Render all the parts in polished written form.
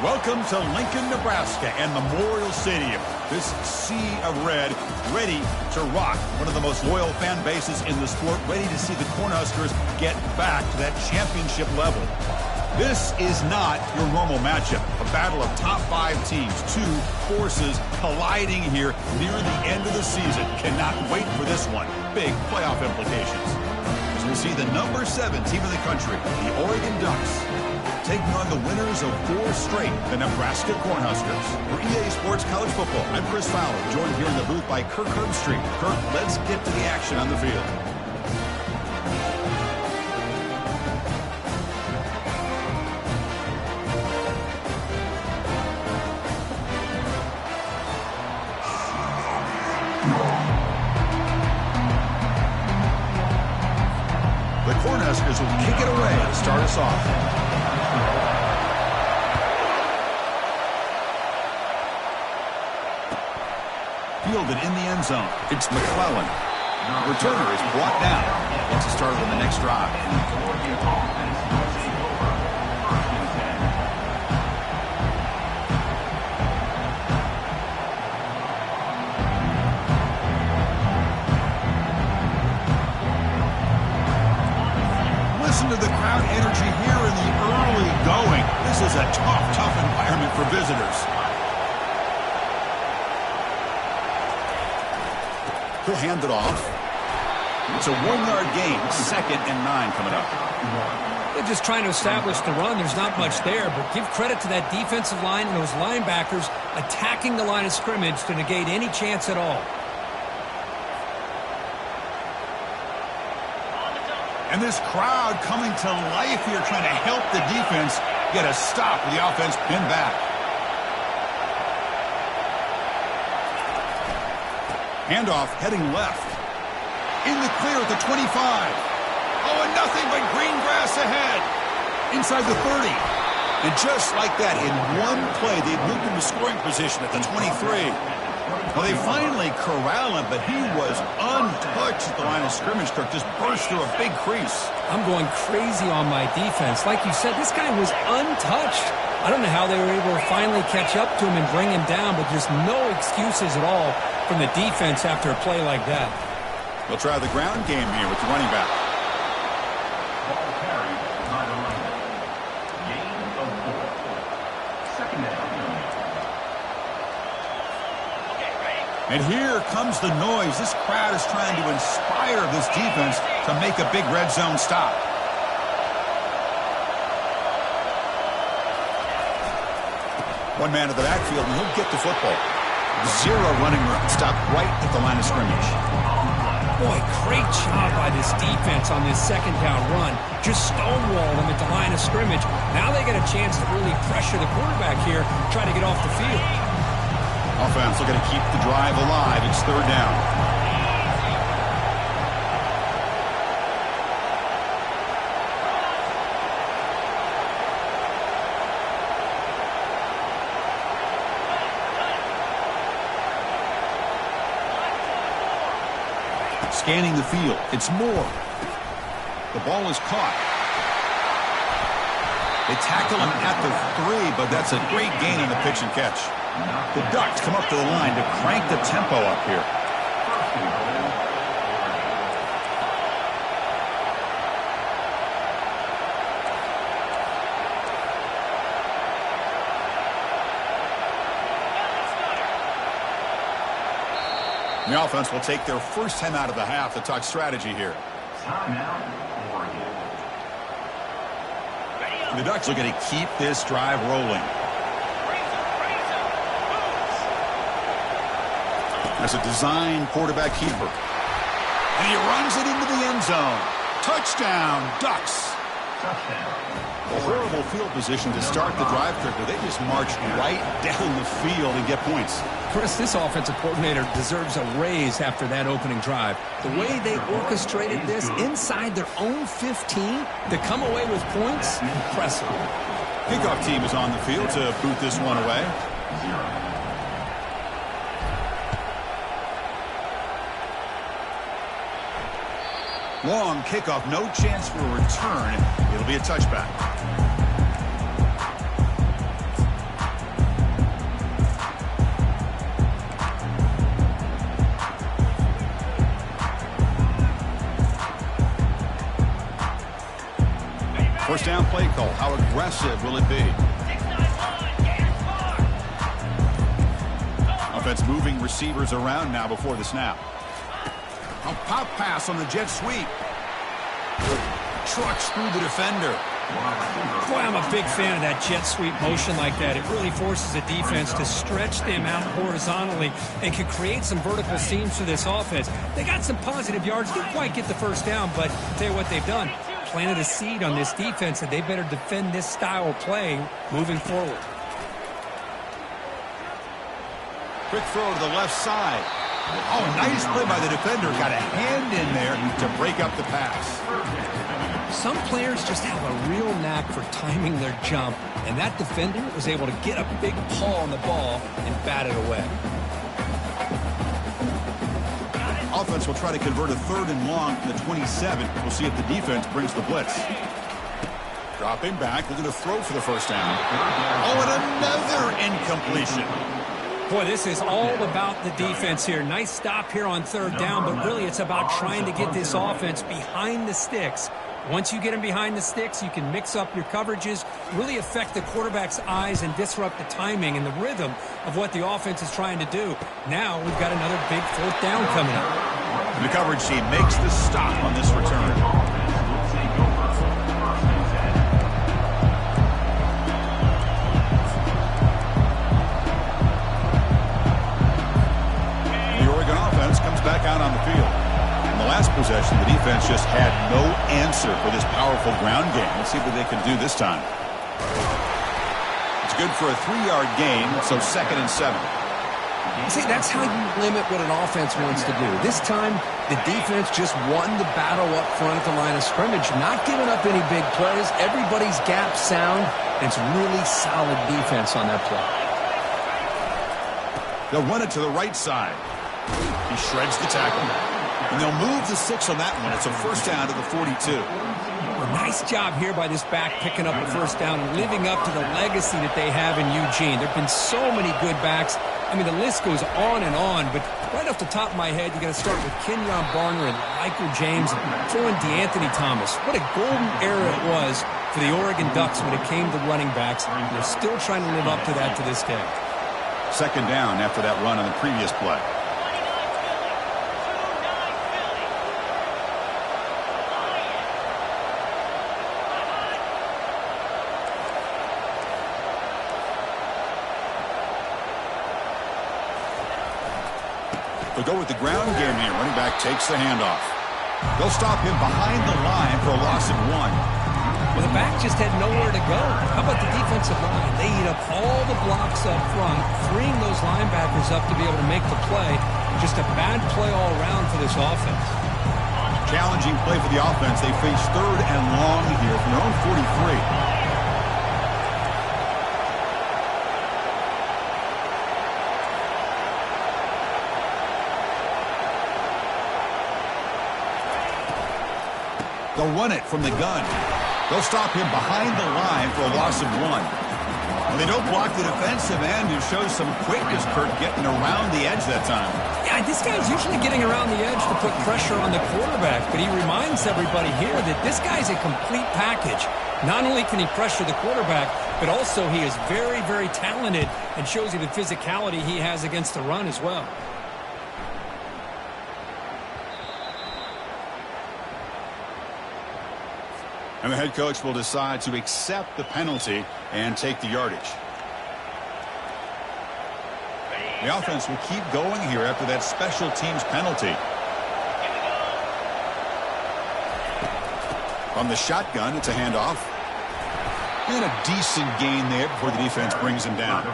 Welcome to Lincoln, Nebraska and Memorial Stadium. This sea of red ready to rock. One of the most loyal fan bases in the sport, ready to see the Cornhuskers get back to that championship level. This is not your normal matchup. A battle of top 5 teams, 2 forces colliding here near the end of the season. Cannot wait for this one. Big playoff implications. As we see the number 7 team in the country, the Oregon Ducks, taking on the winners of 4 straight, the Nebraska Cornhuskers. For EA Sports College Football, I'm Chris Fowler, joined here in the booth by Kirk Herbstreit. Kirk, let's get to the action on the field. The Cornhuskers will kick it away to start us off. Fielded in the end zone. It's McClellan. Returner is brought down. Gets us started on the next drive. Listen to the crowd energy here in the early going. This is a tough environment for visitors. He'll hand it off. It's a 1-yard gain. 2nd and 9 coming up. They're just trying to establish the run. There's not much there, but give credit to that defensive line and those linebackers attacking the line of scrimmage to negate any chance at all. And this crowd coming to life here, trying to help the defense get a stop with the offense pinned back. Handoff heading left. In the clear at the 25. Oh, and nothing but green grass ahead. Inside the 30. And just like that, in one play, they've moved into scoring position at the 23. Well, they finally corral him, but he was untouched at the line of scrimmage. Kirk just burst through a big crease. I'm going crazy on my defense. Like you said, this guy was untouched. I don't know how they were able to finally catch up to him and bring him down, but just no excuses at all from the defense after a play like that. They'll try the ground game here with the running back. Ball carried by the running back. Gain of 4. 2nd down. And here comes the noise. This crowd is trying to inspire this defense to make a big red zone stop. One man at the backfield, and he'll get the football. 0 running room. Stopped right at the line of scrimmage. Boy, great job by this defense on this 2nd down run. Just stonewalled them at the line of scrimmage. Now they get a chance to really pressure the quarterback here, try to get off the field. Offense looking to keep the drive alive. It's 3rd down. Scanning the field. It's Moore. The ball is caught. They tackle him at the 3, but that's a great gain on the pitch and catch. The Ducks come up to the line to crank the tempo up here. The offense will take their first time out of the half to talk strategy here. Timeout, Oregon. The Ducks are going to keep this drive rolling. As a design quarterback keeper. And he runs it into the end zone. Touchdown, Ducks. Touchdown. A horrible field position to start the drive, but they just march right down the field and get points. Chris, this offensive coordinator deserves a raise after that opening drive. The way they orchestrated this inside their own 15 to come away with points, impressive. Kickoff team is on the field to boot this one away. 0. Long kickoff, no chance for a return. It'll be a touchback. play call? How aggressive will it be? Offense moving receivers around now before the snap. A pop pass on the jet sweep. Trucks through the defender. Boy, I'm a big fan of that jet sweep motion like that. It really forces a defense to stretch them out horizontally and can create some vertical seams for this offense. They got some positive yards, didn't quite get the first down, but I'll tell you what they've done. Planted a seed on this defense that they better defend this style of play moving forward. Quick throw to the left side. Oh, nice play by the defender. Got a hand in there to break up the pass. Some players just have a real knack for timing their jump, and that defender was able to get a big paw on the ball and bat it away. Offense will try to convert a 3rd and long from the 27. We'll see if the defense brings the blitz. Dropping back, looking to throw for the first down. Oh, and another incompletion. Boy, this is all about the defense here. Nice stop here on 3rd down, but really it's about trying to get this offense behind the sticks. Once you get them behind the sticks, you can mix up your coverages, really affect the quarterback's eyes and disrupt the timing and the rhythm of what the offense is trying to do. Now we've got another big 4th down coming up. The coverage team makes the stop on this return. Comes back out on the field. In the last possession, the defense just had no answer for this powerful ground game. Let's see what they can do this time. It's good for a 3-yard gain, so 2nd and 7. See, that's how you limit what an offense wants to do. This time, the defense just won the battle up front at the line of scrimmage, not giving up any big plays. Everybody's gap sound, and it's really solid defense on that play. They'll run it to the right side. He shreds the tackle. And they'll move the 6 on that one. It's a 1st down to the 42. Well, nice job here by this back picking up a 1st down and living up to the legacy that they have in Eugene. There have been so many good backs. I mean, the list goes on and on, but right off the top of my head, you got to start with Kenyon Barner and Michael James and throw in DeAnthony Thomas. What a golden era it was for the Oregon Ducks when it came to running backs. And they're still trying to live up to that to this day. 2nd down after that run on the previous play. They'll go with the ground game here. Running back takes the handoff. They'll stop him behind the line for a loss of 1. Well, the back just had nowhere to go. How about the defensive line? They eat up all the blocks up front, freeing those linebackers up to be able to make the play. Just a bad play all around for this offense. Challenging play for the offense. They face 3rd and long here from their own 43. They'll run it from the gun. They'll stop him behind the line for a loss of 1. Well, they don't block the defensive end, who shows some quickness, Kurt, getting around the edge that time. Yeah, this guy's usually getting around the edge to put pressure on the quarterback, but he reminds everybody here that this guy's a complete package. Not only can he pressure the quarterback, but also he is very, very talented and shows you the physicality he has against the run as well. And the head coach will decide to accept the penalty and take the yardage. The offense will keep going here after that special teams penalty. From the shotgun, it's a handoff. And a decent gain there before the defense brings him down.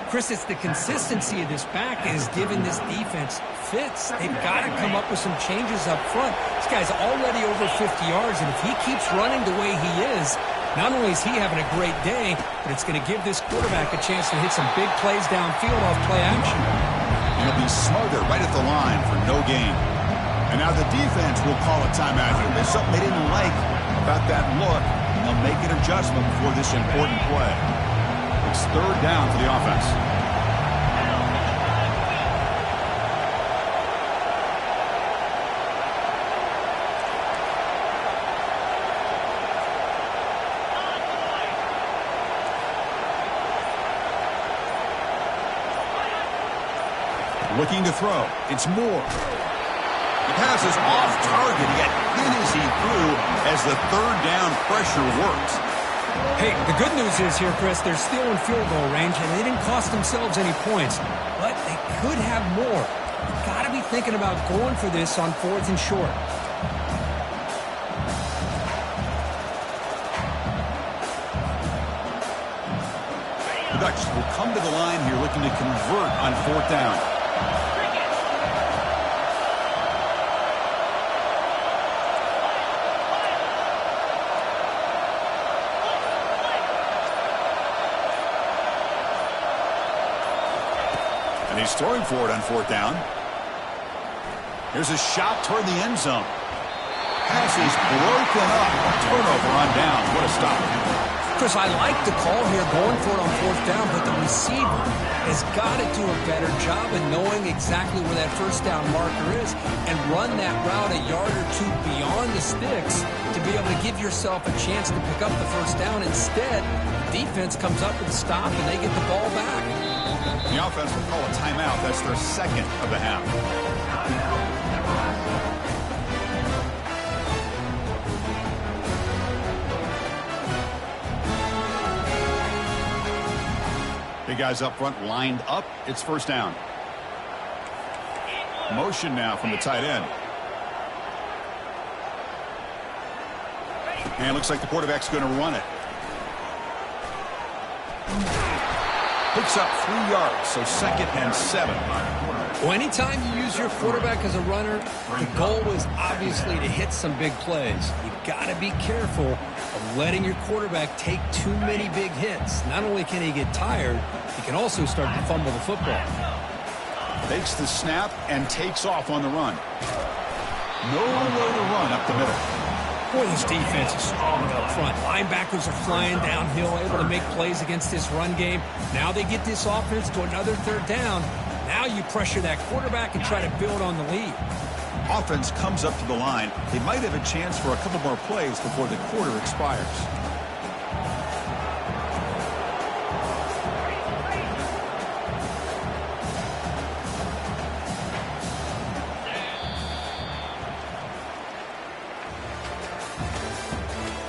Chris, it's the consistency of this back is giving this defense fits. They've got to come up with some changes up front. This guy's already over 50 yards, and if he keeps running the way he is, not only is he having a great day, but it's going to give this quarterback a chance to hit some big plays downfield off play action. And he'll be smothered right at the line for no gain. And now the defense will call a timeout here. There's something they didn't like about that look, and they'll make an adjustment before this important play. It's 3rd down for the offense. Looking to throw. It's Moore. The pass is off target, yet hit as he threw as the third down pressure works. Hey, the good news is here, Chris, they're still in field goal range, and they didn't cost themselves any points. But they could have more. You've got to be thinking about going for this on 4th and short. The Ducks will come to the line here looking to convert on 4th down. And he's throwing for it on 4th down. Here's a shot toward the end zone. Pass is broken up. Turnover on down. What a stop. Chris, I like the call here going for it on 4th down, but the receiver has got to do a better job of knowing exactly where that 1st down marker is and run that route a yard or two beyond the sticks to be able to give yourself a chance to pick up the 1st down. Instead, the defense comes up with a stop and they get the ball back. The offense will call a timeout. That's their second of the half. Big guys up front lined up. It's 1st down. Motion now from the tight end. And it looks like the quarterback's going to run it. Picks up 3 yards, so 2nd and 7. Well, anytime you use your quarterback as a runner, the goal is obviously to hit some big plays. You've got to be careful of letting your quarterback take too many big hits. Not only can he get tired, he can also start to fumble the football. Takes the snap and takes off on the run. Nowhere to run up the middle. Boy, this defense is strong up front. Linebackers are flying downhill, able to make plays against this run game. Now they get this offense to another 3rd down. Now you pressure that quarterback and try to build on the lead. Offense comes up to the line. They might have a chance for a couple more plays before the quarter expires.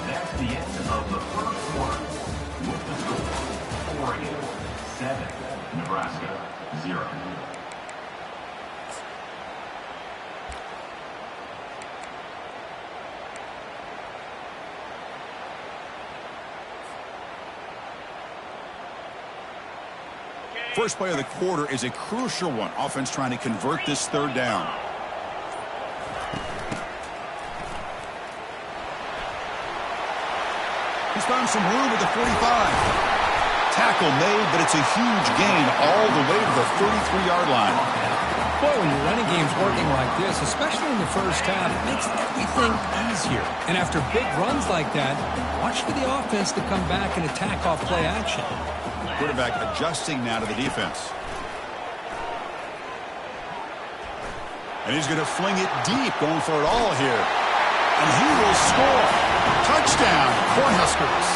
That's the end of the 1st quarter. With the score, Oregon 7, Nebraska 0. First play of the quarter is a crucial one. Offense trying to convert this 3rd down. He's found some room at the 45. Tackle made, but it's a huge gain all the way to the 33-yard line. Boy, when your running game's working like this, especially in the 1st half, it makes everything easier. And after big runs like that, watch for the offense to come back and attack off play action. Quarterback adjusting now to the defense. And he's going to fling it deep, going for it all here. And he will score. Touchdown, Cornhuskers.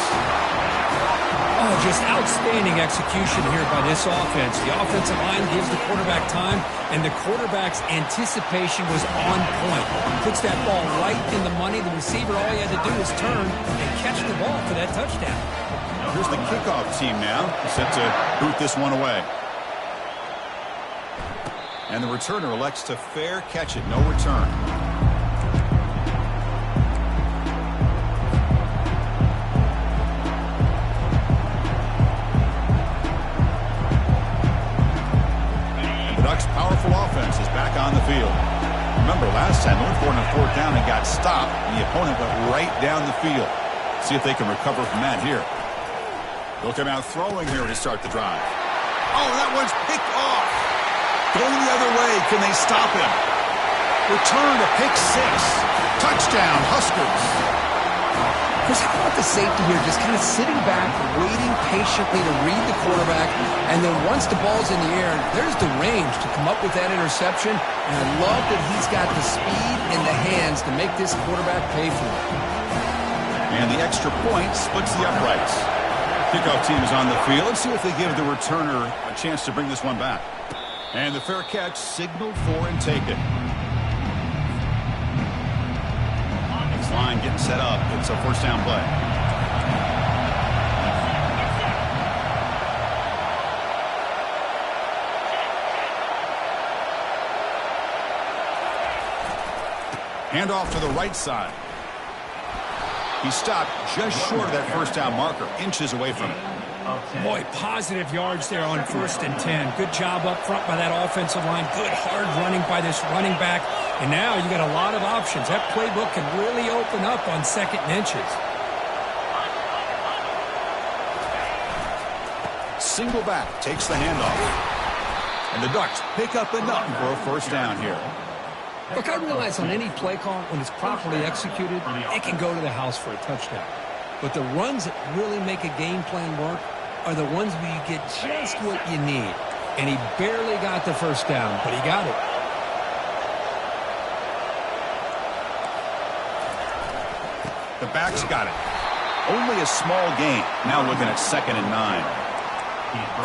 Oh, just outstanding execution here by this offense. The offensive line gives the quarterback time, and the quarterback's anticipation was on point. Puts that ball right in the money. The receiver, all he had to do was turn and catch the ball for that touchdown. Here's the kickoff team now, set to boot this one away. And the returner elects to fair catch it, no return. And the Ducks' powerful offense is back on the field. Remember, last time they went for it on 4th down and got stopped. The opponent went right down the field. See if they can recover from that here. They'll come out throwing here to start the drive. Oh, that one's picked off. Going the other way. Can they stop him? Return to pick 6. Touchdown, Huskers. Chris, how about the safety here just kind of sitting back, waiting patiently to read the quarterback, and then once the ball's in the air, there's the range to come up with that interception, and I love that he's got the speed in the hands to make this quarterback pay for it. And the extra point splits the uprights. Kickoff team is on the field. Let's see if they give the returner a chance to bring this one back. And the fair catch signaled for and taken. This line getting set up. It's a first down play. Handoff to the right side. He stopped just short of that first down marker, inches away from it. Boy, positive yards there on 1st and 10. Good job up front by that offensive line. Good hard running by this running back. And now you got a lot of options. That playbook can really open up on 2nd and inches. Single back takes the handoff. And the Ducks pick up enough for a first down here. Look, I realize on any play call, when it's properly executed, it can go to the house for a touchdown. But the runs that really make a game plan work are the ones where you get just what you need. And he barely got the first down, but he got it. The back's got it. Only a small gain. Now looking at 2nd and 9.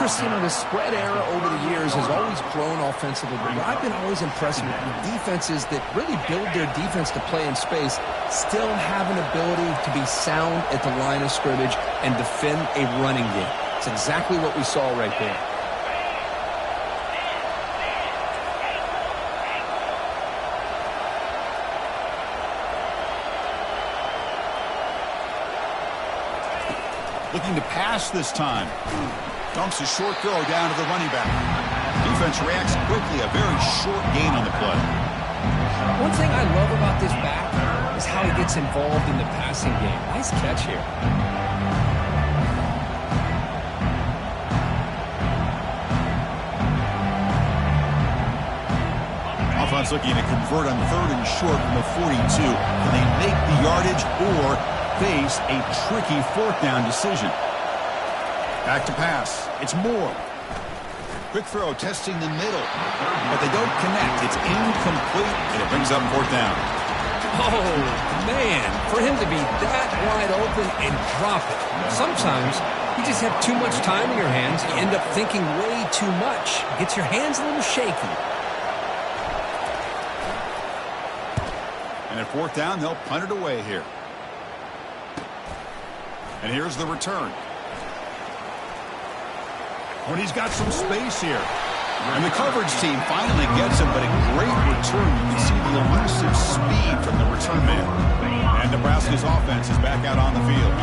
Chris, you know, the spread era over the years has always grown offensively, but what I've been always impressed with defenses that really build their defense to play in space still have an ability to be sound at the line of scrimmage and defend a running game. It's exactly what we saw right there. Looking to pass this time. Dumps a short throw down to the running back. Defense reacts quickly. A very short gain on the play. One thing I love about this back is how he gets involved in the passing game. Nice catch here. Offense looking to convert on 3rd and short from the 42. Can they make the yardage or face a tricky 4th down decision? Back to pass. It's Moore. Quick throw testing the middle. But they don't connect. It's incomplete, and it brings up 4th down. Oh, man. For him to be that wide open and drop it. Sometimes you just have too much time in your hands. You end up thinking way too much. Gets your hands a little shaky. And at 4th down, they'll punt it away here. And here's the return. When he's got some space here. And the coverage team finally gets him, but a great return. You can see the elusive speed from the return man. And Nebraska's offense is back out on the field,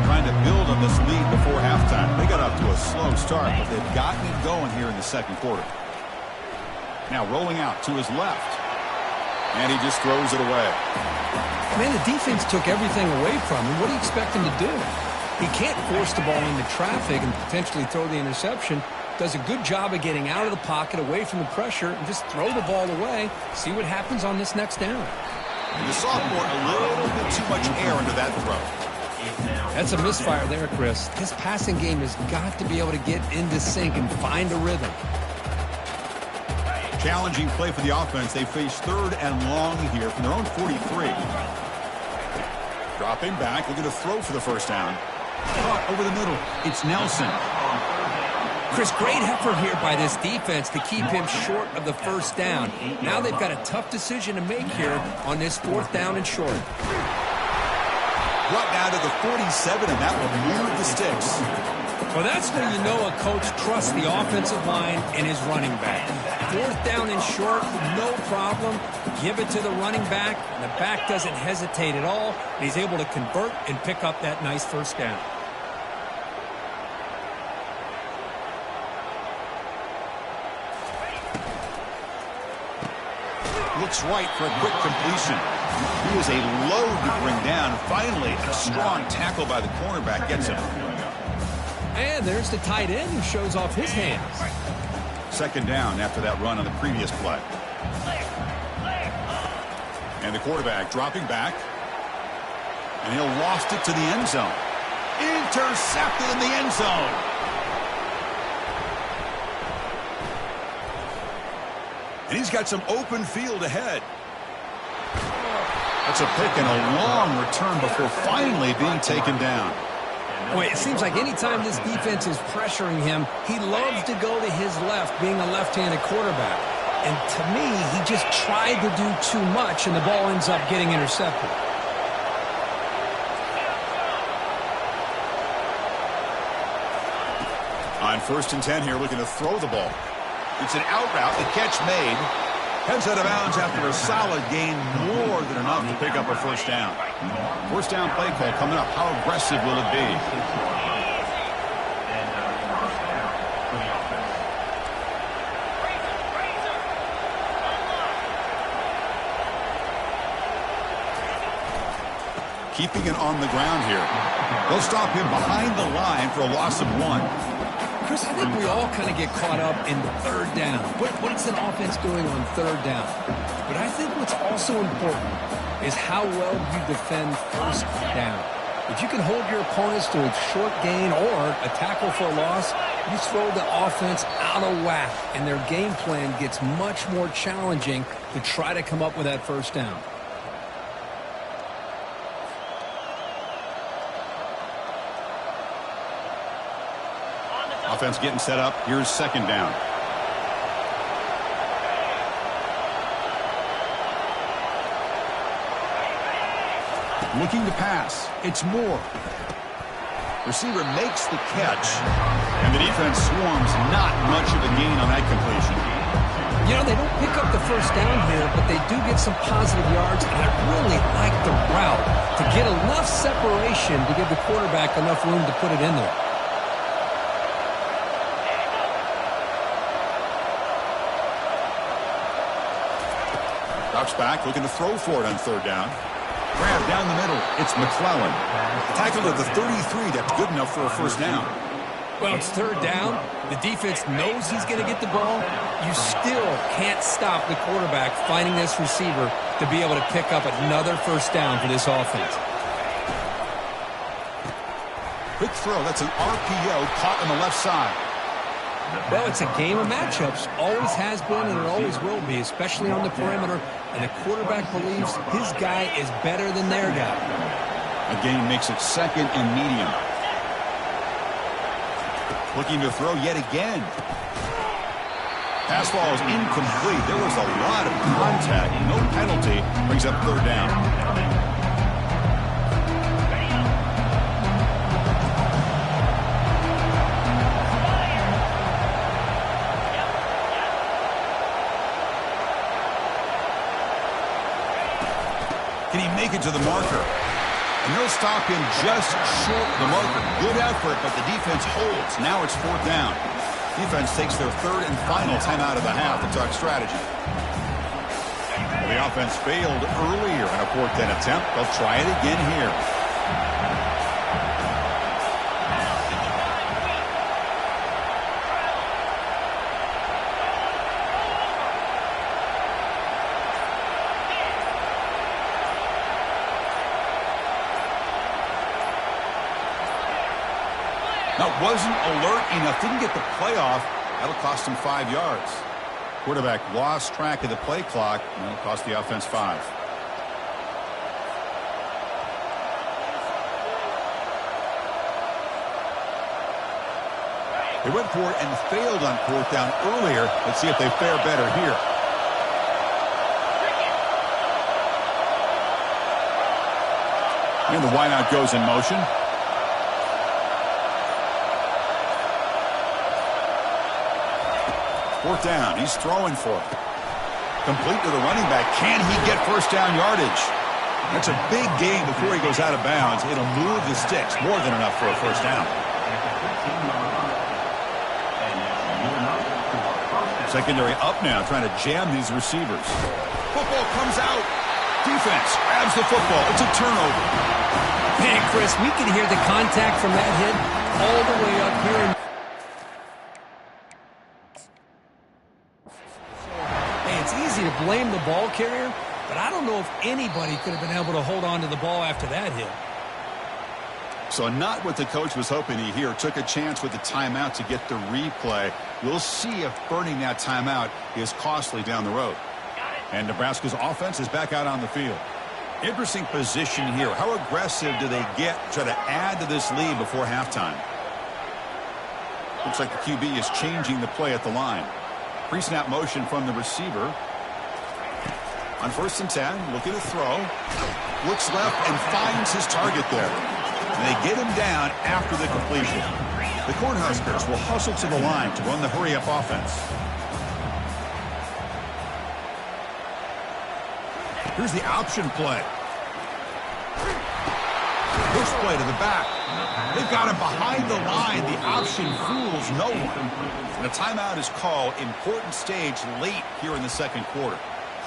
trying to build on this lead before halftime. They got up to a slow start, but they've gotten it going here in the 2nd quarter. Now rolling out to his left. And he just throws it away. Man, the defense took everything away from him. What do you expect him to do? He can't force the ball into traffic and potentially throw the interception. Does a good job of getting out of the pocket, away from the pressure, and just throw the ball away. See what happens on this next down. And the sophomore, a little bit too much air into that throw. That's a misfire there, Chris. This passing game has got to be able to get into sync and find a rhythm. Challenging play for the offense. They face 3rd and long here from their own 43. Dropping back, looking to throw for the first down. Caught over the middle. It's Nelson. Chris, great effort here by this defense to keep him short of the first down. Now they've got a tough decision to make here on this 4th down and short. Brought down to the 47, and that will move the sticks. Well, that's when you know a coach trusts the offensive line and his running back. 4th down and short, no problem. Give it to the running back. The back doesn't hesitate at all. And he's able to convert and pick up that nice first down. Looks right for a quick completion. He was a load to bring down. Finally, a strong tackle by the cornerback gets him. And there's the tight end who shows off his hands. 2nd down after that run on the previous play. And the quarterback dropping back. And he'll lost it to the end zone. Intercepted in the end zone. And he's got some open field ahead. That's a pick and a long return before finally being taken down. Boy, it seems like anytime this defense is pressuring him, he loves to go to his left, being a left-handed quarterback. And to me, he just tried to do too much, and the ball ends up getting intercepted. On 1st and 10 here, looking to throw the ball. It's an out route, the catch made. Heads out of bounds after a solid gain, more than enough to pick up a first down. First down play call coming up. How aggressive will it be? Keeping it on the ground here. They'll stop him behind the line for a loss of 1. Chris, I think we all kind of get caught up in the third down. What's an offense doing on third down? But I think what's also important is how well you defend first down. If you can hold your opponents to a short gain or a tackle for a loss, you throw the offense out of whack, and their game plan gets much more challenging to try to come up with that first down. Offense getting set up. Here's second down. Looking to pass. It's Moore. Receiver makes the catch. And the defense swarms. Not much of a gain on that completion. You know, they don't pick up the first down here, but they do get some positive yards, and I really like the route to get enough separation to give the quarterback enough room to put it in there. Drops back, looking to throw for it on third down. Grab down the middle. It's McClellan. Tackled at the 33. That's good enough for a first down. Well, it's third down. The defense knows he's going to get the ball. You still can't stop the quarterback finding this receiver to be able to pick up another first down for this offense. Quick throw. That's an RPO caught on the left side. Well, it's a game of matchups. Always has been and it always will be, especially on the perimeter. And the quarterback believes his guy is better than their guy. A gain makes it second and medium. Looking to throw yet again. Pass ball is incomplete. There was a lot of contact. No penalty. Brings up third down. Can he make it to the marker? And they'll stop him just short of the marker. Good effort, but the defense holds. Now it's fourth down. Defense takes their third and final timeout of the half to talk strategy. Well, the offense failed earlier in a fourth down attempt. They'll try it again here. Now, wasn't alert enough. Didn't get the playoff. That'll cost him 5 yards. Quarterback lost track of the play clock. And that'll cost the offense 5. They went for it and failed on fourth down earlier. Let's see if they fare better here. And the wideout goes in motion. Fourth down. He's throwing for it. Complete to the running back. Can he get first down yardage? That's a big gain before he goes out of bounds. It'll move the sticks. More than enough for a first down. Secondary up now, trying to jam these receivers. Football comes out. Defense grabs the football. It's a turnover. Man, Chris, we can hear the contact from that hit all the way up here. It's easy to blame the ball carrier, but I don't know if anybody could have been able to hold on to the ball after that hit. So not what the coach was hoping to hear. Took a chance with the timeout to get the replay. We'll see if burning that timeout is costly down the road. And Nebraska's offense is back out on the field. Interesting position here. How aggressive do they get to try to add to this lead before halftime? Looks like the QB is changing the play at the line. Pre-snap motion from the receiver. On 1st and 10, looking to throw. Looks left and finds his target there. And they get him down after the completion. The Cornhuskers will hustle to the line to run the hurry-up offense. Here's the option play. Push play to the back. They've got him behind the line. The option fools no one. And a timeout is called. Important stage late here in the second quarter.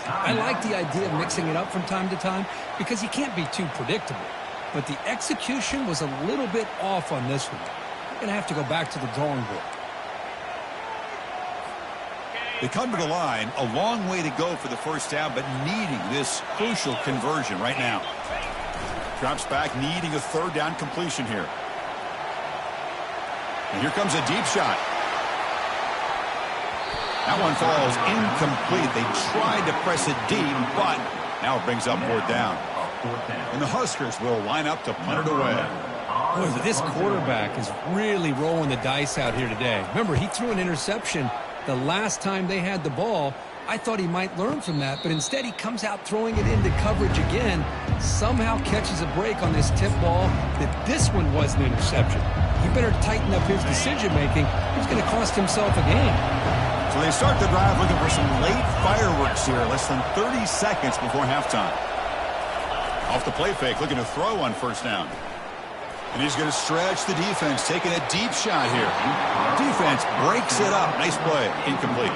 I like the idea of mixing it up from time to time because you can't be too predictable. But the execution was a little bit off on this one. You're going to have to go back to the drawing board. They come to the line, a long way to go for the first down, but needing this crucial conversion right now. Drops back, needing a 3rd down completion here. And here comes a deep shot. That one falls incomplete. They tried to press it deep, but now it brings up 4th down. And the Huskers will line up to punt it away. Boy, this quarterback is really rolling the dice out here today. Remember, he threw an interception the last time they had the ball. I thought he might learn from that, but instead he comes out throwing it into coverage again, somehow catches a break on this tip ball that this one was an interception. He better tighten up his decision-making. He's going to cost himself a game. So they start the drive looking for some late fireworks here, less than 30 seconds before halftime. Off the play fake, looking to throw on 1st down. And he's going to stretch the defense, taking a deep shot here. Defense breaks it up. Nice play. Incomplete.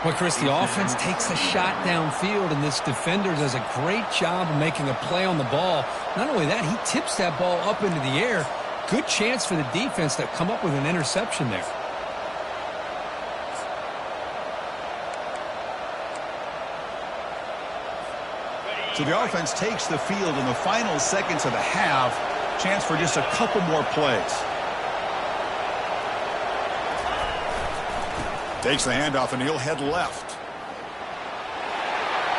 Well, Chris, the offense takes a shot downfield, and this defender does a great job of making a play on the ball. Not only that, he tips that ball up into the air. Good chance for the defense to come up with an interception there. So the offense takes the field in the final seconds of the half. Chance for just a couple more plays. Takes the handoff and he'll head left.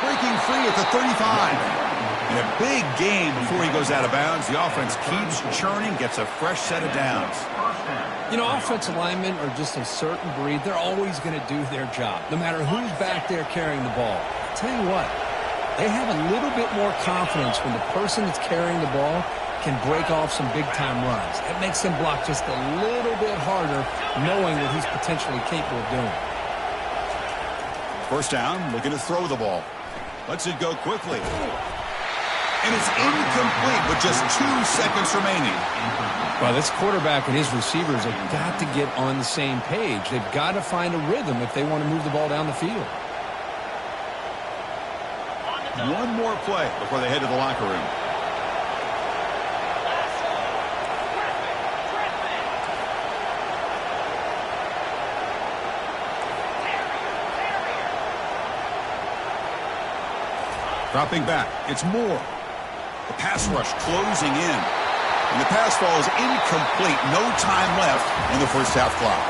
Breaking free at the 35. And a big game before he goes out of bounds. The offense keeps churning, gets a fresh set of downs. You know, offensive linemen are just a certain breed. They're always going to do their job, no matter who's back there carrying the ball. I'll tell you what, they have a little bit more confidence when the person that's carrying the ball can break off some big-time runs. It makes them block just a little bit harder, knowing what he's potentially capable of doing. 1st down, looking to throw the ball. Lets it go quickly. And it's incomplete with just 2 seconds remaining. Well, this quarterback and his receivers have got to get on the same page. They've got to find a rhythm if they want to move the ball down the field. One more play before they head to the locker room. Dropping back, it's Moore. The pass rush closing in. And the pass falls incomplete. No time left in the first half clock.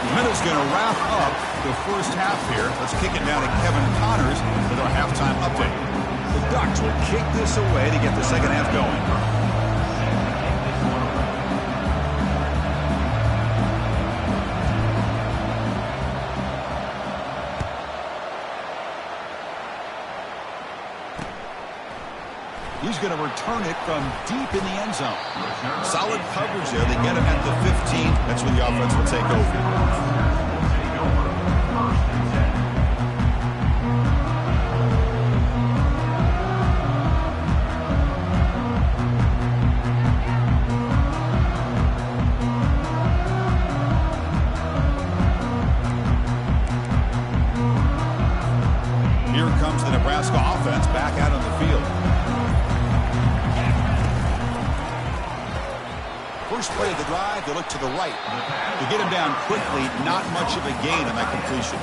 The minute's going to wrap up the first half here. Let's kick it down to Kevin Connors with our halftime update. The Ducks will kick this away to get the second half going. He's going to return it from deep in the end zone. Solid coverage there. They get him at the 15. That's when the offense will take over. Here comes the Nebraska offense back out on the field. First play of the drive, they look to the right. To get him down quickly, not much of a gain on that completion.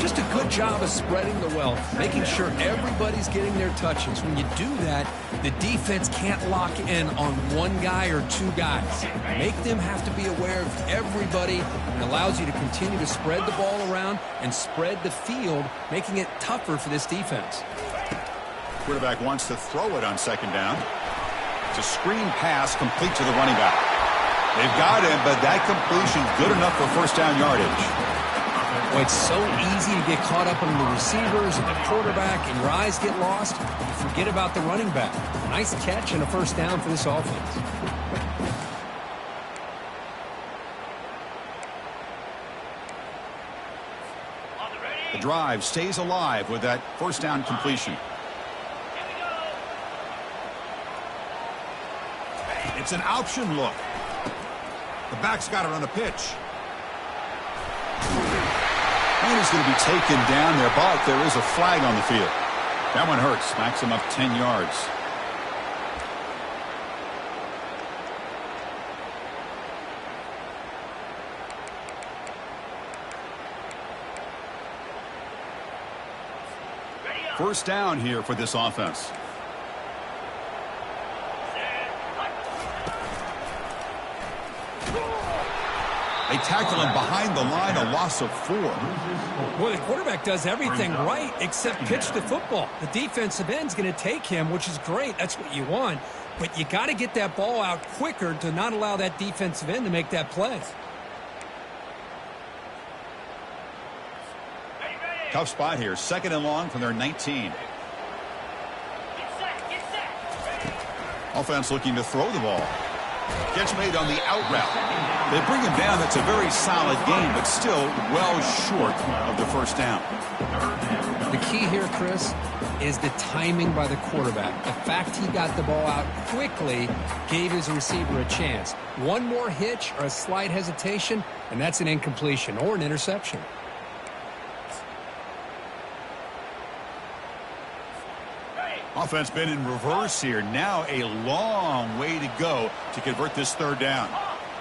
Just a good job of spreading the wealth, making sure everybody's getting their touches. When you do that, the defense can't lock in on one guy or 2 guys. Make them have to be aware of everybody, and allows you to continue to spread the ball around and spread the field, making it tougher for this defense. Quarterback wants to throw it on second down. It's a screen pass complete to the running back. They've got him, but that completion good enough for first down yardage. Well, it's so easy to get caught up on the receivers and the quarterback, and your eyes get lost. You forget about the running back. Nice catch and a first down for this offense. The drive stays alive with that first down completion. It's an option look. The back's got it on a pitch. And he's going to be taken down there, but there is a flag on the field. That one hurts. Smacks him up 10 yards. First down here for this offense. They tackle him behind the line, a loss of 4. Well, the quarterback does everything right except pitch the football. The defensive end's going to take him, which is great. That's what you want. But you got to get that ball out quicker to not allow that defensive end to make that play. Tough spot here. Second and long from their 19. Offense looking to throw the ball. Catch made on the out route. They bring him down. That's a very solid game, but still well short of the first down. The key here, Chris, is the timing by the quarterback. The fact he got the ball out quickly gave his receiver a chance. One more hitch or a slight hesitation, and that's an incompletion or an interception. Offense been in reverse here. Now a long way to go to convert this third down.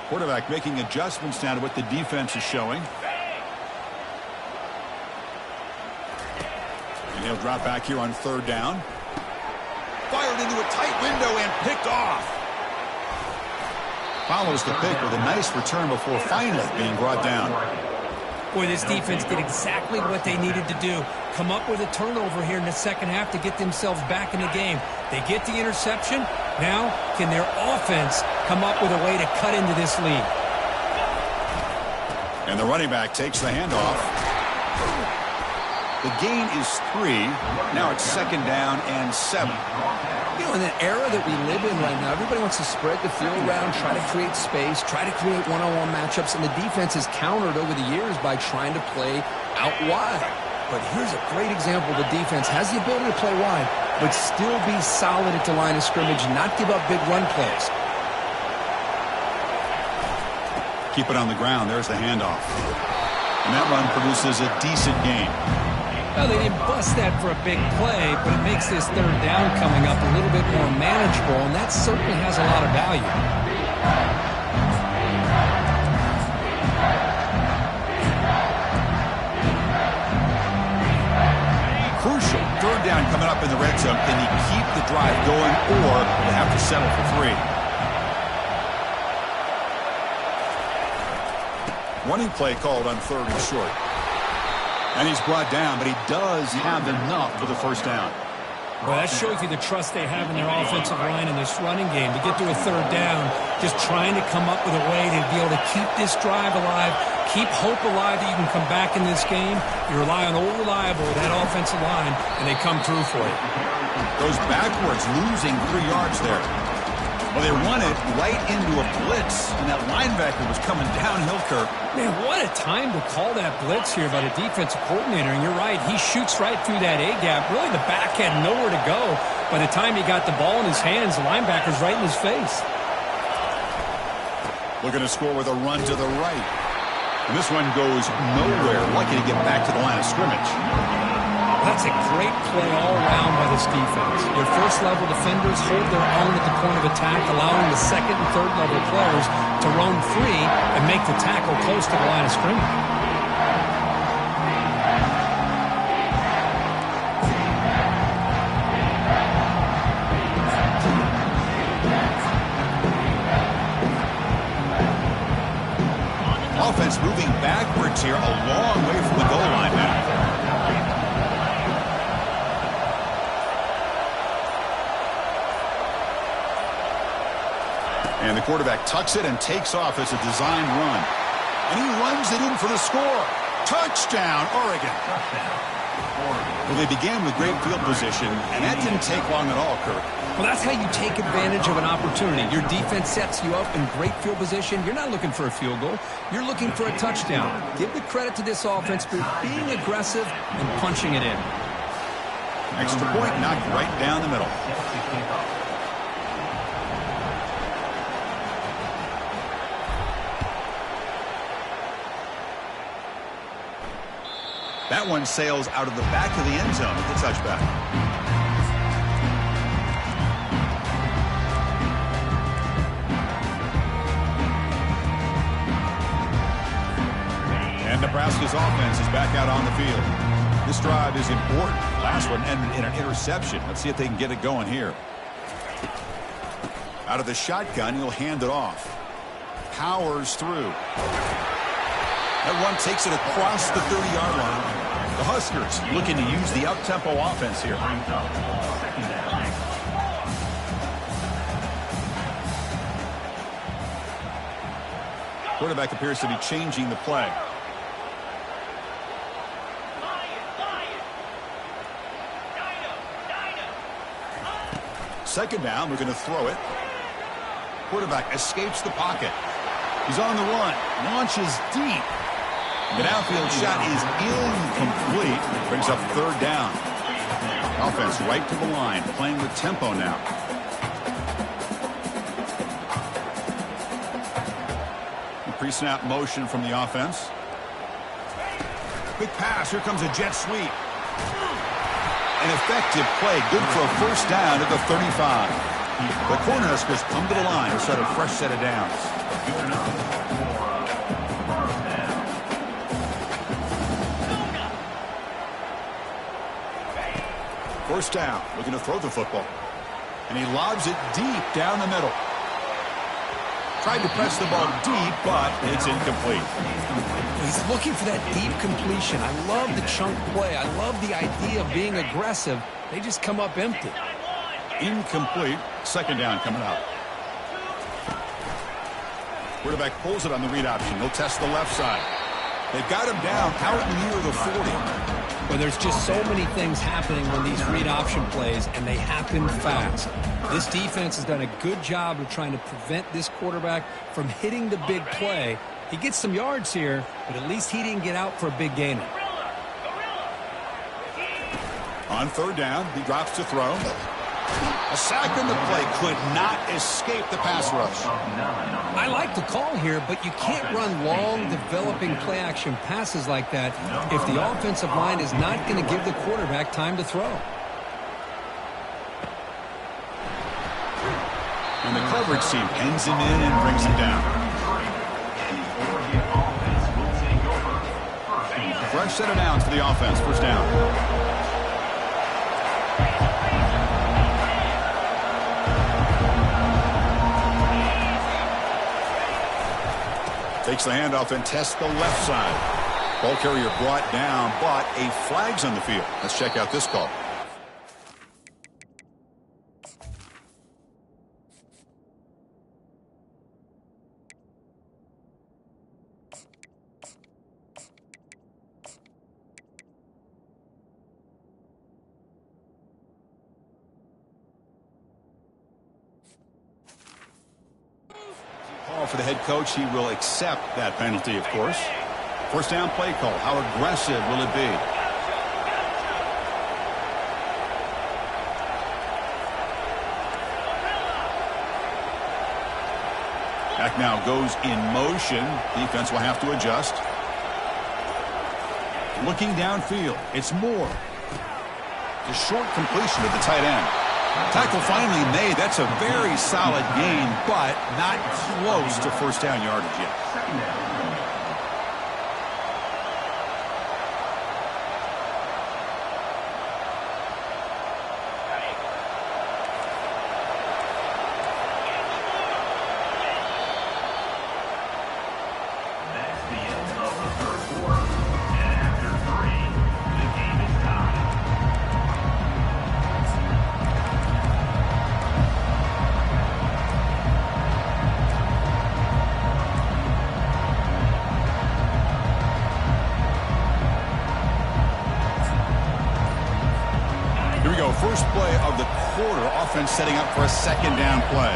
Quarterback making adjustments now to what the defense is showing. And he'll drop back here on third down. Fired into a tight window and picked off. Follows the pick with a nice return before finally being brought down. Boy, this defense did exactly what they needed to do. Come up with a turnover here in the second half to get themselves back in the game. They get the interception. Now, can their offense come up with a way to cut into this lead? And the running back takes the handoff. The gain is 3. Now it's second down and 7. You know, in the era that we live in right now, everybody wants to spread the field around, try to create space, try to create one-on-one matchups, and the defense is countered over the years by trying to play out wide. But here's a great example. The defense has the ability to play wide, but still be solid at the line of scrimmage, not give up big run plays. Keep it on the ground. There's the handoff. And that run produces a decent gain. Well, they didn't bust that for a big play, but it makes this third down coming up a little bit more manageable, and that certainly has a lot of value. Crucial. Third down coming up in the red zone. Can he keep the drive going, or they have to settle for 3? Running play called on third and short. And he's brought down, but he does have enough for the first down. Well, that shows you the trust they have in their offensive line in this running game. To get to a third down, just trying to come up with a way to be able to keep this drive alive, keep hope alive that you can come back in this game. You rely on old reliable with that offensive line, and they come through for you. Goes backwards, losing 3 yards there. Well, they run it right into a blitz, and that linebacker was coming downhill, Kirk. Man, what a time to call that blitz here by the defensive coordinator. And you're right, he shoots right through that A-gap. Really, the back had nowhere to go. By the time he got the ball in his hands, the linebacker's right in his face. Looking to score with a run to the right. And this one goes nowhere. Lucky to get back to the line of scrimmage. That's a great play all around by this defense. Your first-level defenders hold their own at the point of attack, allowing the second and third-level players to roam free and make the tackle close to the line of scrimmage. Offense moving backwards here, a long way from the goal line now. And the quarterback tucks it and takes off as a designed run. And he runs it in for the score. Touchdown, Oregon. Well, they began with great field position, and that didn't take long at all, Kirk. Well, that's how you take advantage of an opportunity. Your defense sets you up in great field position. You're not looking for a field goal. You're looking for a touchdown. Give the credit to this offense for being aggressive and punching it in. Extra point knocked right down the middle. That one sails out of the back of the end zone with the touchback. And Nebraska's offense is back out on the field. This drive is important. Last one ended in an interception. Let's see if they can get it going here. Out of the shotgun, he'll hand it off. Powers through. That one takes it across the 30-yard line. The Huskers looking to use the up-tempo offense here. Quarterback appears to be changing the play. Second down, we're going to throw it. Quarterback escapes the pocket. He's on the run, launches deep. The downfield shot is incomplete. Brings up third down. Offense right to the line, playing with tempo now. Pre-snap motion from the offense. Quick pass. Here comes a jet sweep. An effective play. Good for a first down at the 35. The Cornhuskers come to the line to set a fresh set of downs. First down, looking to throw the football. And he lobs it deep down the middle. Tried to press the ball deep, but it's incomplete. He's looking for that deep completion. I love the chunk play. I love the idea of being aggressive. They just come up empty. Incomplete. Second down coming up. Quarterback pulls it on the read option. He'll test the left side. They've got him down out near the 40. Well, there's just so many things happening on these read option plays, and they happen fast. This defense has done a good job of trying to prevent this quarterback from hitting the big play. He gets some yards here, but at least he didn't get out for a big gain. On third down, he drops to throw. A sack in the play could not escape the pass rush. I like the call here, but you can't run long, developing play-action passes like that if the offensive line is not going to give the quarterback time to throw. And the coverage team pins him in and brings him down. Fresh set of downs for the offense. First down. Takes the handoff and tests the left side. Ball carrier brought down, but a flag's on the field. Let's check out this call. For the head coach, he will accept that penalty, of course. First down play call. How aggressive will it be? Back now goes in motion. Defense will have to adjust. Looking downfield. It's Moore. The short completion to the tight end. Tackle finally made. That's a very solid gain, but not close to first down yardage yet. the first play of the quarter, offense setting up for a second down play.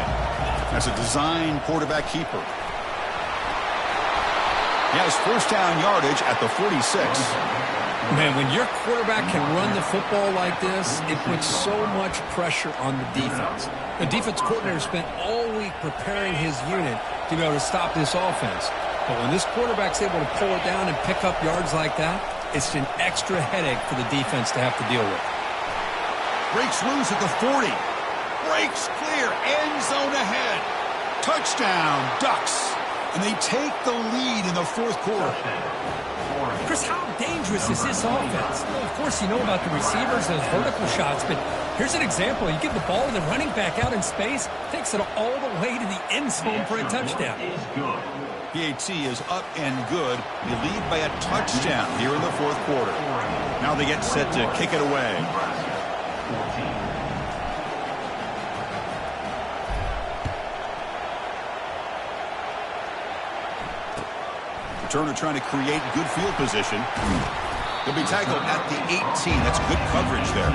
That's a design quarterback keeper. He has first down yardage at the 46. Man, when your quarterback can run the football like this, it puts so much pressure on the defense. The defense coordinator spent all week preparing his unit to be able to stop this offense. But when this quarterback's able to pull it down and pick up yards like that, it's an extra headache for the defense to have to deal with. Breaks loose at the 40. Breaks clear. End zone ahead. Touchdown, Ducks. And they take the lead in the fourth quarter. Chris, how dangerous is this offense? Well, of course, you know about the receivers, those vertical shots, but here's an example. You give the ball to the running back out in space, takes it all the way to the end zone for a touchdown. PAT is up and good. They lead by a touchdown here in the fourth quarter. Now they get set to kick it away. Turner trying to create good field position. They'll be tackled at the 18. That's good coverage there.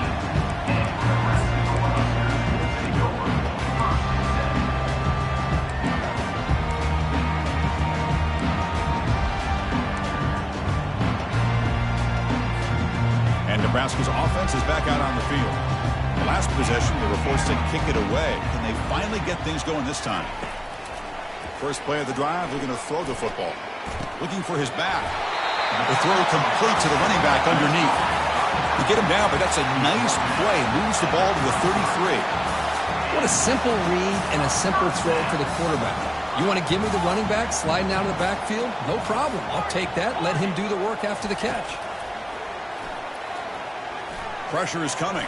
And Nebraska's offense is back out on the field. The last possession, they were forced to kick it away. Can they finally get things going this time? First play of the drive, they're going to throw the football. Looking for his back. The throw complete to the running back underneath. They get him down, but that's a nice play. Moves the ball to the 33. What a simple read and a simple throw for the quarterback. You want to give me the running back sliding out of the backfield? No problem. I'll take that. Let him do the work after the catch. Pressure is coming.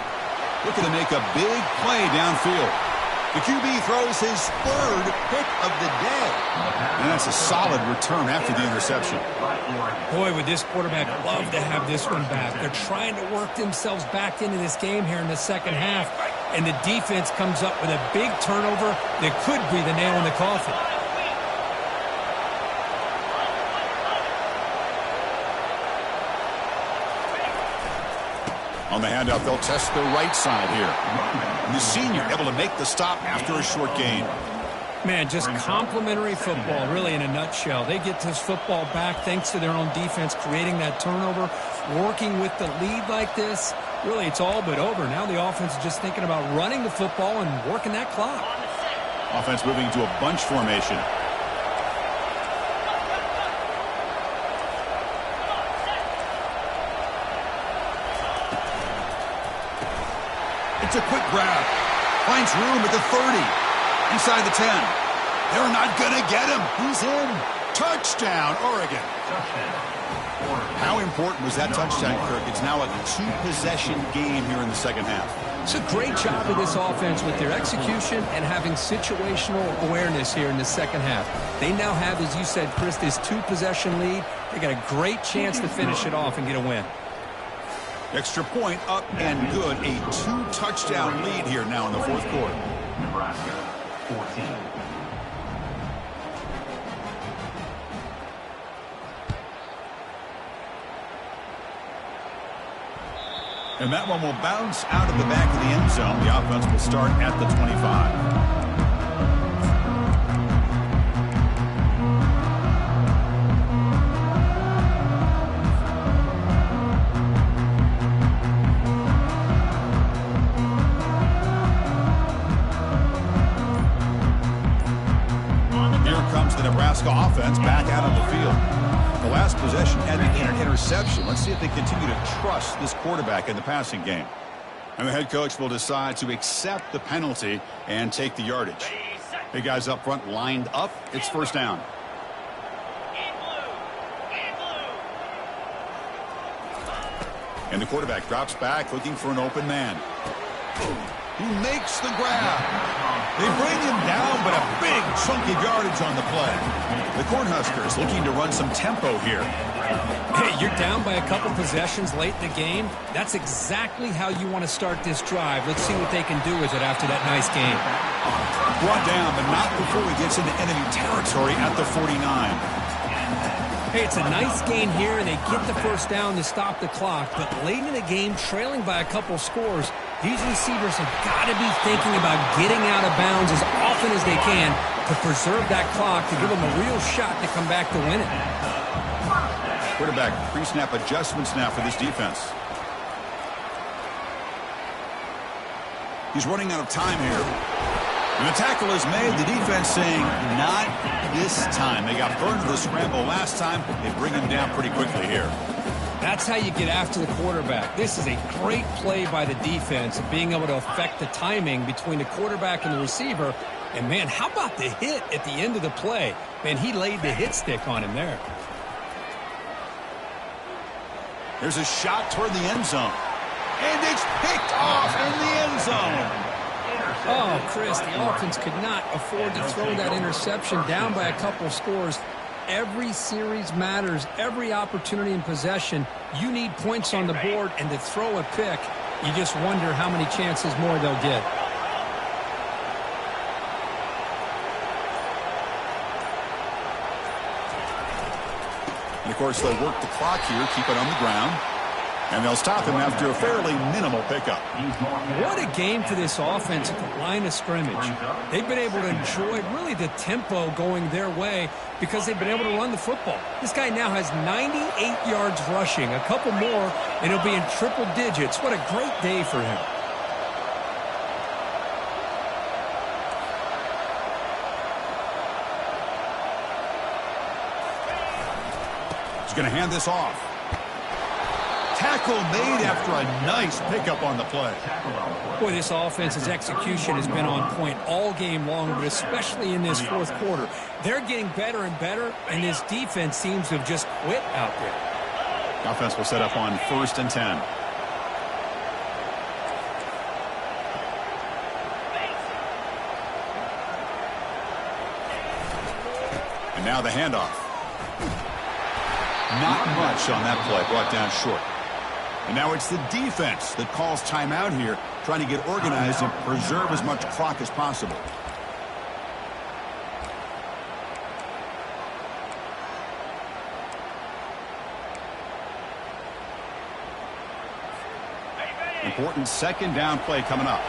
Looking to make a big play downfield. The QB throws his third pick of the day. And that's a solid return after the interception. Boy, would this quarterback love to have this one back. They're trying to work themselves back into this game here in the second half. And the defense comes up with a big turnover that could be the nail in the coffin. On the handoff, they'll test the right side here. And the senior able to make the stop after a short gain. Man, just complimentary football, really, in a nutshell. They get this football back thanks to their own defense, creating that turnover, working with the lead like this. Really, it's all but over. Now the offense is just thinking about running the football and working that clock. Offense moving to a bunch formation. It's a quick grab. Finds room at the 30. Inside the 10. They're not going to get him. He's in. Touchdown, Oregon. How important was that touchdown, Kirk? It's now a two-possession game here in the second half. It's a great job of this offense with their execution and having situational awareness here in the second half. They now have, as you said, Chris, this two-possession lead. They got a great chance to finish it off and get a win. Extra point up and good. A two-touchdown lead here now in the fourth quarter. Nebraska, 14. And that one will bounce out of the back of the end zone. The offense will start at the 25. Nebraska offense back out on the field. The last possession had an interception. Let's see if they continue to trust this quarterback in the passing game. And the head coach will decide to accept the penalty and take the yardage. Hey, guys up front lined up. It's first down. And the quarterback drops back looking for an open man. He makes the grab. They bring him down, but a big chunk of yardage on the play. The Cornhuskers looking to run some tempo here. Hey, you're down by a couple possessions late in the game. That's exactly how you want to start this drive. Let's see what they can do with it after that nice game. Brought down, but not before he gets into enemy territory at the 49. Hey, it's a nice gain here, and they get the first down to stop the clock. But late in the game, trailing by a couple scores, these receivers have got to be thinking about getting out of bounds as often as they can to preserve that clock, to give them a real shot to come back to win it. Quarterback pre-snap adjustments now for this defense. He's running out of time here. And the tackle is made. The defense saying, not this time. They got burned to the scramble last time. They bring him down pretty quickly here. That's how you get after the quarterback. This is a great play by the defense of being able to affect the timing between the quarterback and the receiver. And, man, how about the hit at the end of the play? Man, he laid the hit stick on him there. There's a shot toward the end zone. And it's picked off in the end zone. Oh, Chris, the offense could not afford to throw that interception down by a couple scores. Every series matters. Every opportunity in possession, you need points on the board, and to throw a pick, you just wonder how many chances more they'll get. And, of course, they'll work the clock here, keep it on the ground. And they'll stop him after a fairly minimal pickup. What a game for this offense at the line of scrimmage. They've been able to enjoy really the tempo going their way because they've been able to run the football. This guy now has 98 yards rushing. A couple more, and he'll be in triple digits. What a great day for him. He's going to hand this off. Tackle made after a nice pickup on the play. Boy, this offense's execution has been on point all game long, but especially in this fourth quarter. They're getting better and better, and this defense seems to have just quit out there. The offense will set up on 1st and 10. And now the handoff. Not much on that play, brought down short. And now it's the defense that calls timeout here, trying to get organized and preserve as much clock as possible. Important second down play coming up.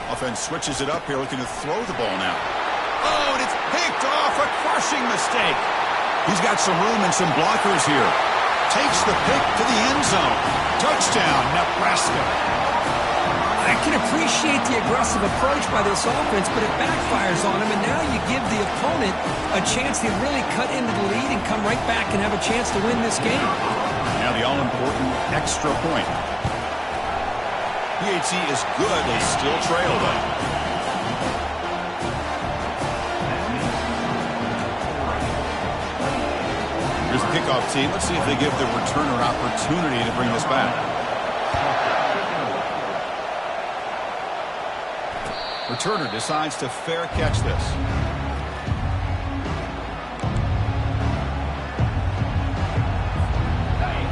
Offense switches it up here, looking to throw the ball now. Oh, and it's picked off. A crushing mistake. He's got some room and some blockers here. Takes the pick to the end zone. Touchdown, Nebraska. I can appreciate the aggressive approach by this offense, but it backfires on him, and now you give the opponent a chance to really cut into the lead and come right back and have a chance to win this game. Now the all-important extra point. PAT is good. They still trail, though. Here's the kickoff team. Let's see if they give the returner an opportunity to bring this back. Returner decides to fair catch this.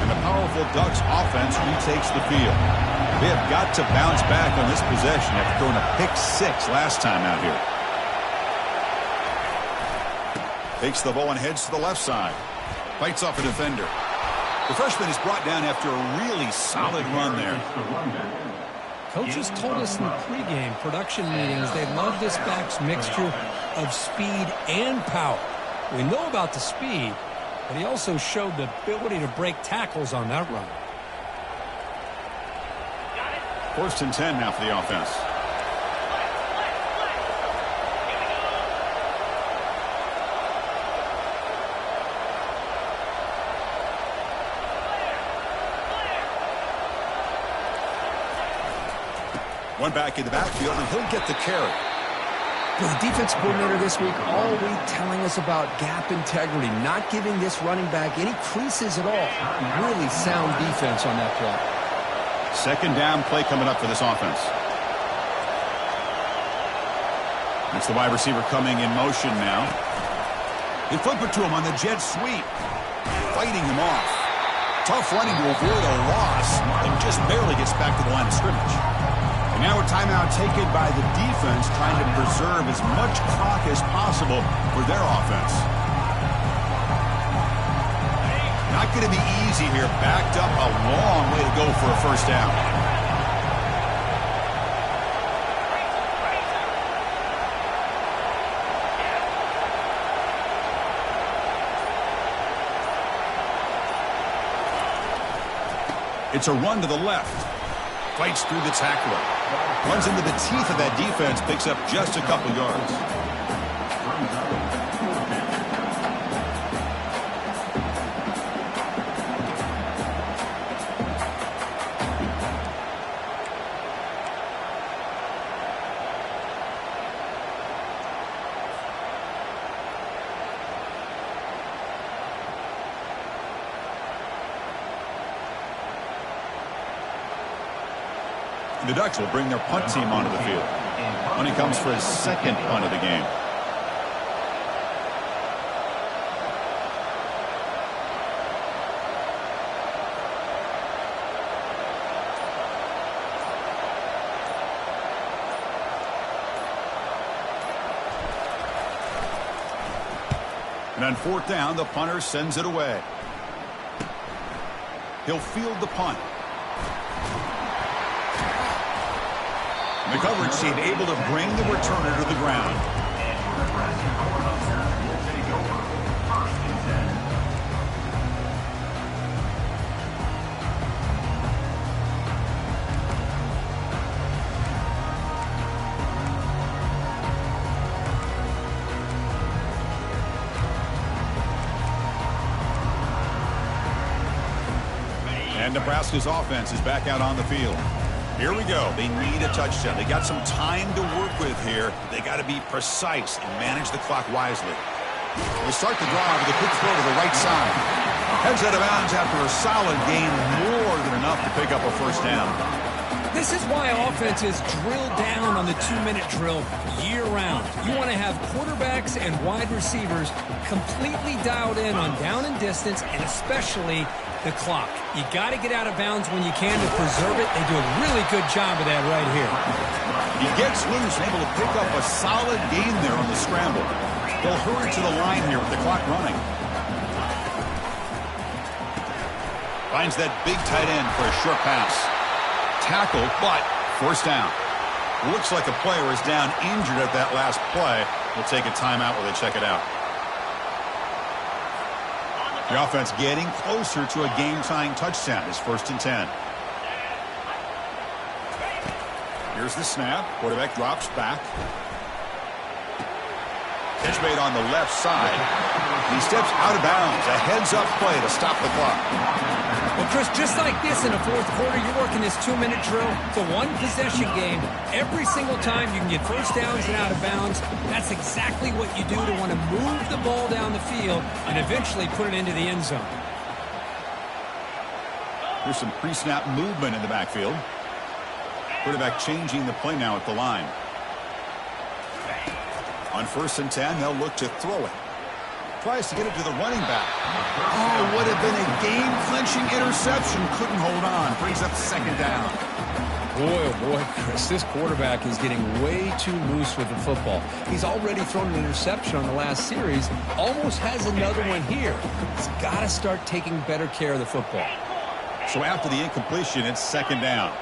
And the powerful Ducks offense retakes the field. They have got to bounce back on this possession after throwing a pick-6 last time out here. Takes the ball and heads to the left side. Fights off a defender. The freshman is brought down after a really solid run there. Coaches told us in the pregame production meetings they love this back's mixture of speed and power. We know about the speed, but he also showed the ability to break tackles on that run. 1st and 10 now for the offense. One back in the backfield, and he'll get the carry. Well, the defense coordinator this week all week telling us about gap integrity, not giving this running back any creases at all. Really sound defense on that play. Second down play coming up for this offense. It's the wide receiver coming in motion now. They flip it to him on the jet sweep. Fighting him off. Tough running to avoid a loss, and just barely gets back to the line of scrimmage. And Now a timeout taken by the defense, trying to preserve as much clock as possible for their offense. Not going to be easy here. Backed up a long way to go for a first down. It's a run to the left. Fights through the tackler. Runs into the teeth of that defense. Picks up just a couple yards. The Ducks will bring their punt team onto the field. Money comes for his second punt of the game. And on fourth down, the punter sends it away. He'll field the punt. The coverage team able to bring the returner to the ground. And Nebraska's offense is back out on the field. Here we go. They need a touchdown. They got some time to work with here. They got to be precise and manage the clock wisely. We'll start the drive with a quick throw to the right side. Heads out of bounds after a solid gain, more than enough to pick up a first down. This is why offenses drill down on the 2-minute drill year-round. You want to have quarterbacks and wide receivers completely dialed in on down and distance, and especially the clock. You got to get out of bounds when you can to preserve it. They do a really good job of that right here. He gets loose and able to pick up a solid gain there on the scramble. They'll hurry to the line here with the clock running. Finds that big tight end for a short pass. Tackle, but first down. Looks like a player is down injured at that last play. We'll take a timeout while they check it out. The offense getting closer to a game-tying touchdown. It's 1st and 10. Here's the snap. Quarterback drops back. Catch made on the left side. He steps out of bounds. A heads-up play to stop the clock. Well, Chris, just like this in the fourth quarter, you're working this 2-minute drill. It's a one-possession game. Every single time you can get first downs and out of bounds, that's exactly what you do to want to move the ball down the field and eventually put it into the end zone. There's some pre-snap movement in the backfield. Quarterback changing the play now at the line. On 1st and 10, they'll look to throw it. Tries to get it to the running back. Oh, would have been a game-clinching interception. Couldn't hold on. Brings up 2nd down. Boy, oh boy, Chris, this quarterback is getting way too loose with the football. He's already thrown an interception on the last series. Almost has another one here. He's got to start taking better care of the football. So after the incompletion, it's 2nd down.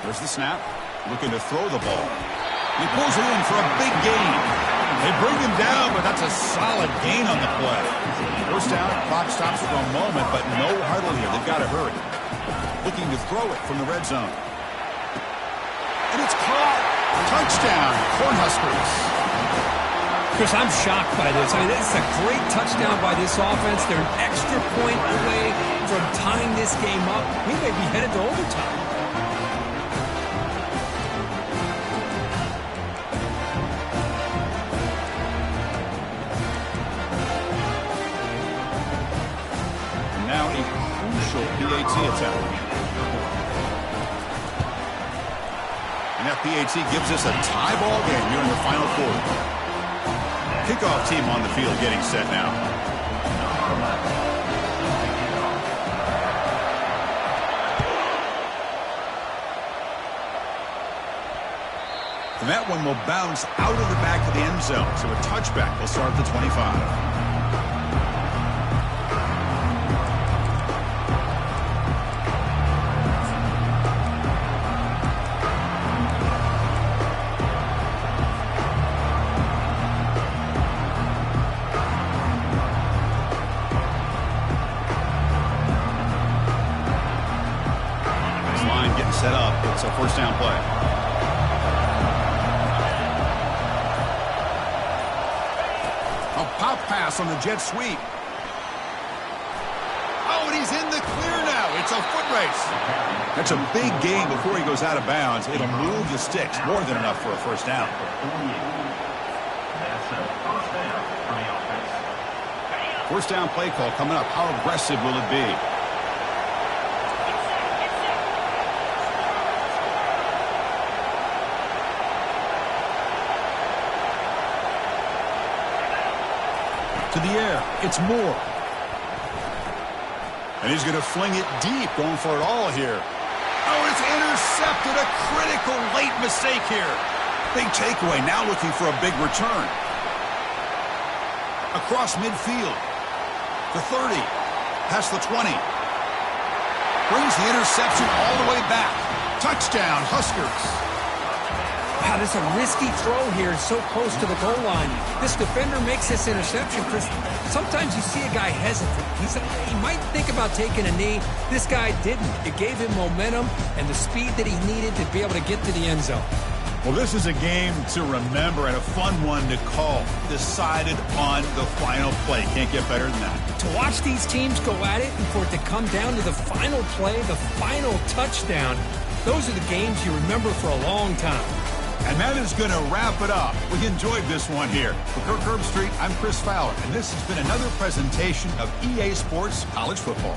There's the snap. Looking to throw the ball. He pulls it in for a big gain. They bring him down, but that's a solid gain on the play. First down, clock stops for a moment, but no huddle here. They've got to hurry. Looking to throw it from the red zone. And it's caught. Touchdown, Cornhuskers. Chris, I'm shocked by this. I mean, this is a great touchdown by this offense. They're an extra point away from tying this game up. We may be headed to overtime. PAT attempt. And that PAT gives us a tie ball game here in the final quarter. Kickoff team on the field getting set now. And that one will bounce out of the back of the end zone. So a touchback will start at the 25. Getting set up. It's a first down play. A pop pass on the jet sweep. Oh, and he's in the clear now. It's a foot race. That's a big gain before he goes out of bounds. It'll move the sticks. More than enough for a first down. First down play call coming up. How aggressive will it be? To the air. It's Moore. And he's going to fling it deep, going for it all here. Oh, it's intercepted. A critical late mistake here. Big takeaway. Now looking for a big return. Across midfield. The 30. Past the 20. Brings the interception all the way back. Touchdown, Huskers. Wow, this is a risky throw here, so close to the goal line. This defender makes this interception, Chris. Sometimes you see a guy hesitate. He might think about taking a knee. This guy didn't. It gave him momentum and the speed that he needed to be able to get to the end zone. Well, this is a game to remember and a fun one to call. Decided on the final play. Can't get better than that. To watch these teams go at it and for it to come down to the final play, the final touchdown, those are the games you remember for a long time. And that is going to wrap it up. We enjoyed this one here. For Kirk Herbstreit, I'm Chris Fowler, and this has been another presentation of EA Sports College Football.